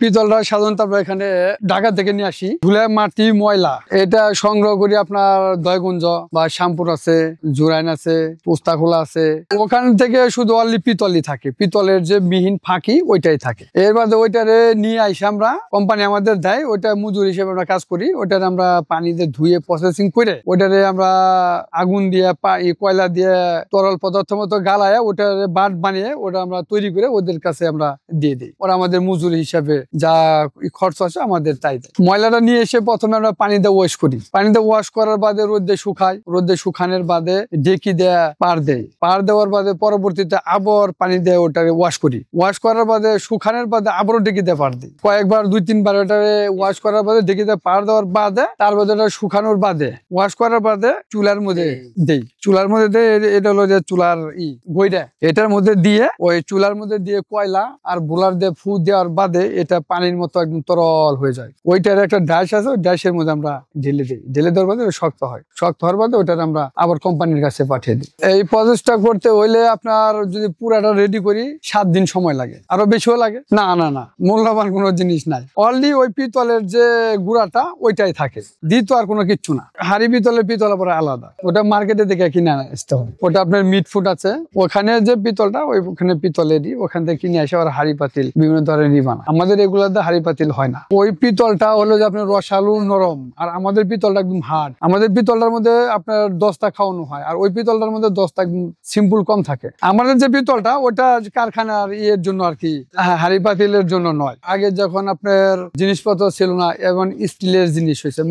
পিতলটা সাধারণত আমরা এখানে ঢাকা থেকে নিয়ে আসি। ধুলা মাটি ময়লা এটা সংগ্রহ করি আপনার দয়গুঞ্জ বা শ্যামপুর আছে, জুরাইন আছে, পোস্তাখোলা আছে, ওখান থেকে শুধু অনলি পিতলই থাকে। পিতলের যে মিহিন ফাঁকি ওইটাই থাকে। এর বাদে ওইটারে নিয়ে আইসি আমরা, কোম্পানি আমাদের দেয়, ওইটা মজুর হিসেবে আমরা কাজ করি। ওইটারে আমরা পানিতে ধুয়ে প্রসেসিং করে ওইটারে আমরা আগুন দিয়ে কয়লা দিয়ে তরল পদার্থ মতো গালায় ওটারে বাট বানিয়ে ওটা আমরা তৈরি করে ওদের কাছে আমরা দিয়ে দিই। ওরা আমাদের মজুরি হিসাবে যা খরচ আছে আমাদের তাই দেয়। ময়লাটা নিয়ে এসে প্রথমে আমরা পানিতে ওয়াশ করি। পানিতে ওয়াশ করার বাদে রোদে শুকাই। রোদে শুকানোর বাদে ঢেকি দেয়া পার দেয়। পার দেওয়ার বাদে পরবর্তীতে আবার পানি দিয়ে ওটারে ওয়াশ করি। ওয়াশ করার বাদে শুকানোর বাদে আবারও ঢেকি দিয়ে পার দিই। কয়েকবার 2-3 বার ওটারে ওয়াশ করার বাদে ঢেকি দিয়ে পার দেওয়ার বাদে তার বাদে ওটা শুকানোর বাদে ওয়াশ করার বাদে চুলার মধ্যে দেই। চুলার মধ্যে দিয়ে এটা হলো যে চুলার গইটা, এটার মধ্যে দিয়ে ওই চুলার মধ্যে দিয়ে কয়লা আর বোলার দিয়ে ফু দেওয়ার বাদে এটা পানির মতো একদম তরল হয়ে যায়। ওইটার একটা ডাইশ আছে, ওই ডাইশের মধ্যে আমরা ঢেলে দিই। ঢেলে দেওয়ার বাদে শক্ত হয়। শক্ত হওয়ার বাদে ওইটার আমরা আবার কোম্পানির কাছে পাঠিয়ে দিই। এই প্রসেসটা করতে হইলে আপনার যদি পুরাটা রেডি করি 7 দিন সময় লাগে, আরো বেশিও লাগে। না না না, মূল্যবান কোনো জিনিস নাই। অনলি ওই পিতলের যে গুঁড়াটা ওইটাই থাকে, দ্বিতীয় আর কোনো কিচ্ছু না। হাড়ি পিতলের পিতল আবার আলাদা, ওটা মার্কেটে দেখে কিনে আসতে হবে। ওটা আপনার মিট ফুড আছে, ওখানে যে পিতলটা ওখানে পিতলেরই, ওখান থেকে কিনে আসে আর হাড়ি পাতিল বিভিন্ন ধরনেরই বানায়। আমাদের এগুলাতে হাড়ি পাতিল হয় না। ওই পিতলটা হলো যে আপনার রসালু নরম, আর আমাদের পিতলটা একদম হার্ড। আমাদের পিতলটার মধ্যে আপনার দস্তা খাওয়ানো হয়, আর ওই পিতলটার মধ্যে দস্তা একদম সিম্পল কম থাকে। আমাদের যে পিতলটা ওটা কারখানার ইয়ের জন্য আর কি, হাড়ি পাতিলের জন্য নয়। আগে যখন আপনার জিনিসপত্র ছিল না, এখন স্টিলের জিনিস হয়েছে,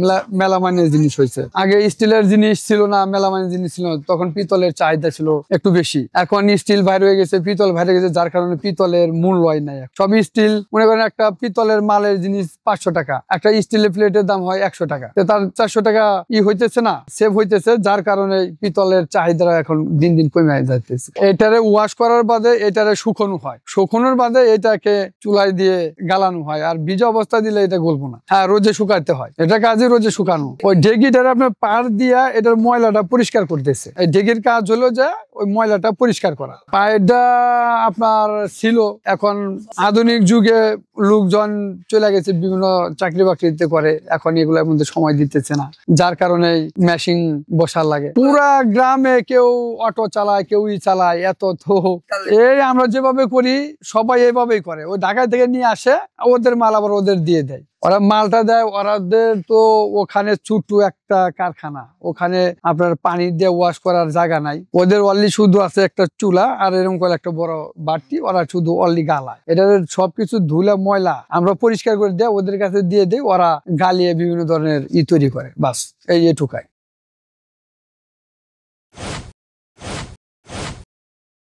মেলামাইনের জিনিস হয়েছে। আগে স্টিলের জিনিস ছিল না, মেলামাইনের জিনিস ছিল না, তখন পিতলের চাহিদা ছিল একটু বেশি। এখন স্টিল বাইর হয়ে গেছে, পিতল বাইরে গেছে, যার কারণে পিতলের মূল্যই নাই। সব স্টিল, মনে করেন একটা পিতলের মালের জিনিস 500 টাকা, একটা স্টিলের প্লেটের দাম হয় 100 টাকা, তার 400 টাকা হইতেছে না, সেভ হইতেছে, যার কারণে পিতলের চাহিদা এখন দিন দিন কমে যাইতেছে। এটারে ওয়াশ করার বাদে এটারে শুকানো হয়, শুকানোর বাদে এটাকে চুলায় দিয়ে গালানো হয়, আর ভিজা অবস্থা দিলে এটা গলবো না। হ্যাঁ, রোজে শুকাইতে হয়, এটা কাজে রোজে শুকানো। ওই ঢেকিটারে আপনার পার দিয়া এটার ময়লাটা পরিষ্কার করতেছে। এই ঢেকির কাজ হলো যে ওই ময়লাটা পরিষ্কার করা। পায়েরটা আপনার ছিল, এখন আধুনিক যুগে লোকজন চলে গেছে, বিভিন্ন চাকরি বাকরিতে করে, এখন এগুলোর মধ্যে সময় দিতেছে না, যার কারণে মেশিন বসার লাগে। পুরা গ্রামে কেউ অটো চালায়, কেউই চালায়, এত তো এই আমরা যেভাবে করি সবাই এইভাবেই করে। ওই ঢাকা থেকে নিয়ে আসে, ওদের মাল আবার ওদের দিয়ে দেয়, ওরা মালটা দেয়। ওরাদের তো ওখানে ছোট্ট একটা কারখানা, ওখানে আপনার পানি দিয়ে ওয়াশ করার জায়গা নাই। ওদের অনলি শুধু আছে একটা চুলা আর এরকম করে একটা বড় বাটি, ওরা শুধু অনলি গালায়। এটা সবকিছু ধুলা ময়লা আমরা পরিষ্কার করে দেয়, ওদের কাছে দিয়ে দেয়, ওরা গালিয়ে বিভিন্ন ধরনের তৈরি করে, বাস এই এটুকাই।